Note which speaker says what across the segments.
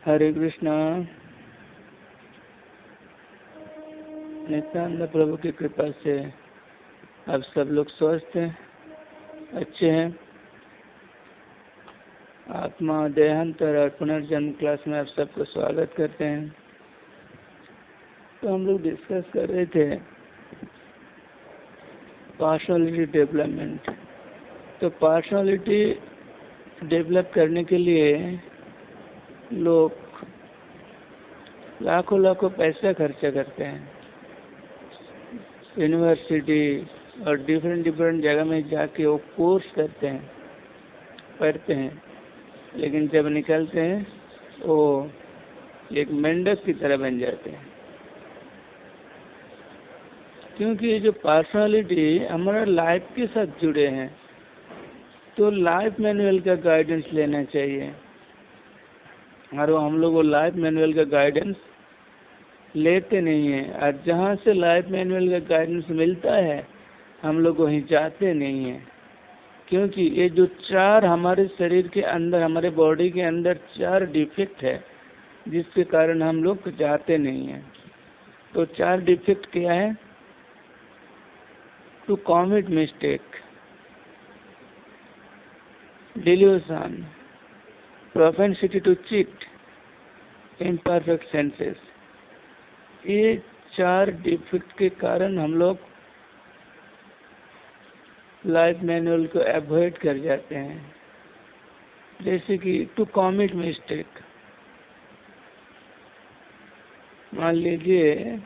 Speaker 1: हरे कृष्णा। नित्यानंद प्रभु की कृपा से अब सब लोग स्वस्थ हैं, अच्छे हैं। आत्मा देहांतर और पुनर्जन्म क्लास में आप सबको स्वागत करते हैं। तो हम लोग डिस्कस कर रहे थे पर्सनालिटी डेवलपमेंट। तो पर्सनालिटी डेवलप करने के लिए लोग लाखों लाखों पैसा खर्चा करते हैं, यूनिवर्सिटी और डिफरेंट जगह में जाके वो कोर्स करते हैं, पढ़ते हैं, लेकिन जब निकलते हैं वो एक मेंढक की तरह बन जाते हैं। क्योंकि ये जो पर्सनालिटी हमारा लाइफ के साथ जुड़े हैं, तो लाइफ मैनुअल का गाइडेंस लेना चाहिए। और हम लोग वो लाइफ मैनुअल का गाइडेंस लेते नहीं हैं, और जहाँ से लाइफ मैनुअल का गाइडेंस मिलता है हम लोग वहीं जाते नहीं हैं। क्योंकि ये जो चार हमारे शरीर के अंदर, हमारे बॉडी के अंदर चार डिफेक्ट है, जिसके कारण हम लोग जाते नहीं हैं। तो चार डिफेक्ट क्या है? To commit mistake, delusion, propensity to cheat, imperfect senses. ये चार डिफेक्ट के कारण हम लोग लाइफ मैनुअल को अवॉइड कर जाते हैं। जैसे कि टू कॉमिट मिस्टेक, मान लीजिए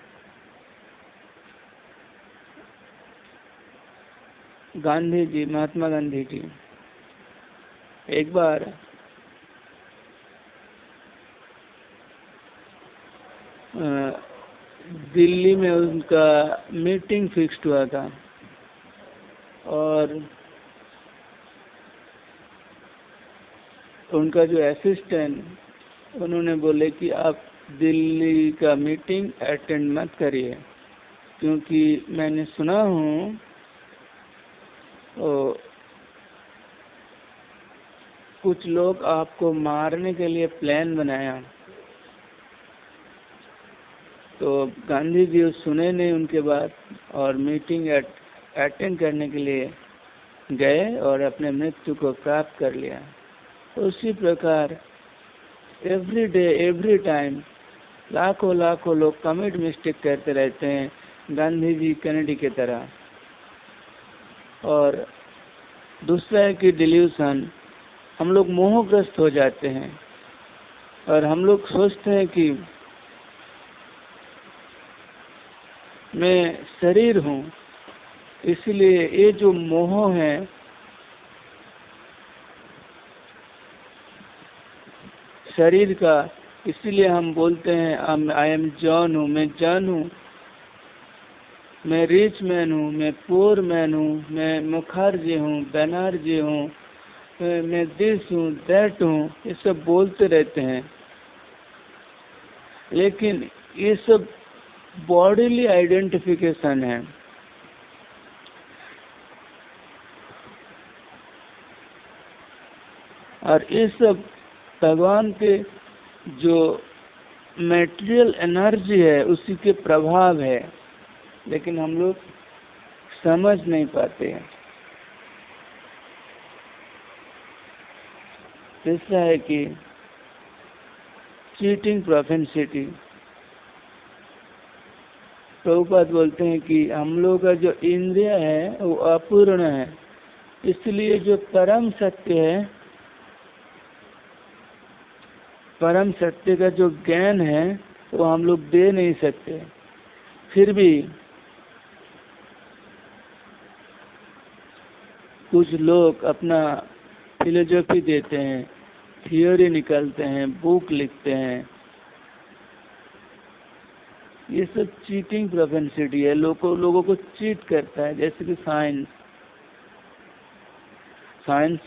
Speaker 1: गांधी जी, महात्मा गांधी जी एक बार दिल्ली में उनका मीटिंग फिक्स्ड हुआ था, और उनका जो असिस्टेंट, उन्होंने बोले कि आप दिल्ली का मीटिंग अटेंड मत करिए, क्योंकि मैंने सुना हूँ कुछ लोग आपको मारने के लिए प्लान बनाया। तो गांधी जी सुने नहीं उनके बात, और मीटिंग अटेंड करने के लिए गए और अपने मृत्यु को प्राप्त कर लिया। उसी प्रकार एवरी डे एवरी टाइम लाखों लाखों लोग कमिट मिस्टेक करते रहते हैं, गांधी जी कैनेडी की तरह। और दूसरा है कि डिल्यूशन, हम लोग मोहग्रस्त हो जाते हैं, और हम लोग सोचते हैं कि मैं शरीर हूँ, इसलिए ये जो मोह है शरीर का, इसीलिए हम बोलते हैं आई एम जॉन हूँ, मैं जॉन हूँ, मैं रिच मैन हूँ, मैं पुअर मैन हूँ, मैं मुखर्जी हूँ, बनर्जी हूँ, मैं दिस हूँ, दैट हूँ, ये सब बोलते रहते हैं। लेकिन ये सब बॉडीली आइडेंटिफिकेशन है। और ये सब भगवान के जो मेटेरियल एनर्जी है उसी के प्रभाव है, लेकिन हम लोग समझ नहीं पाते हैं। तीसरा है कि चीटिंग प्रोपेंसिटी। प्रभुपाद बोलते हैं कि हम लोग का जो इंद्रिय है वो अपूर्ण है, इसलिए जो परम सत्य है, परम सत्य का जो ज्ञान है वो हम लोग दे नहीं सकते। फिर भी कुछ लोग अपना फिलोसफी देते हैं, थियोरी निकालते हैं, बुक लिखते हैं। ये सब चीटिंग प्रोपेंसिटी है, लोगों को चीट करता है। जैसे कि साइंस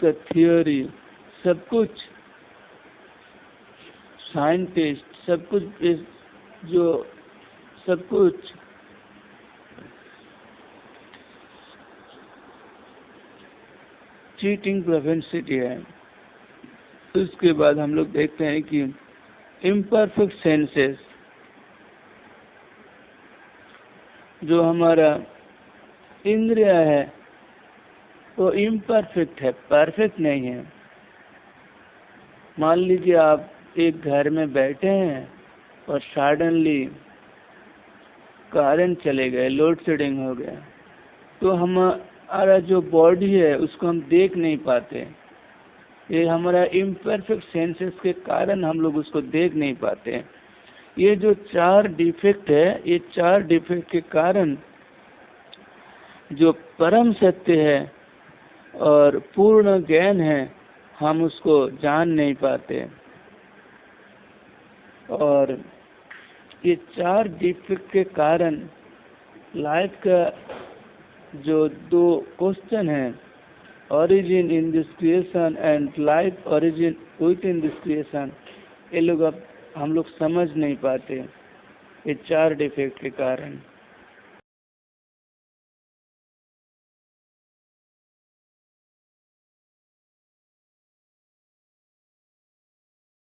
Speaker 1: का थियोरी, सब कुछ साइंटिस्ट, सब कुछ चीटिंग प्रोपेंसिटी है। उसके बाद हम लोग देखते हैं कि इम्परफेक्ट सेंसेस, जो हमारा इंद्रिय है वो इम्परफेक्ट है, परफेक्ट नहीं है। मान लीजिए आप एक घर में बैठे हैं और सडनली करंट चले गए, लोड शेडिंग हो गया, तो हमारा जो बॉडी है उसको हम देख नहीं पाते। ये हमारा इम्परफेक्ट सेंसेस के कारण हम लोग उसको देख नहीं पाते। ये जो 4 डिफेक्ट है, ये 4 डिफेक्ट के कारण जो परम सत्य है और पूर्ण ज्ञान है, हम उसको जान नहीं पाते। और ये 4 डिफेक्ट के कारण लाइफ का जो 2 क्वेश्चन है, origin in this creation and life origin within this creation, ये लोग अब हम लोग समझ नहीं पाते, ये 4 डिफेक्ट के कारण।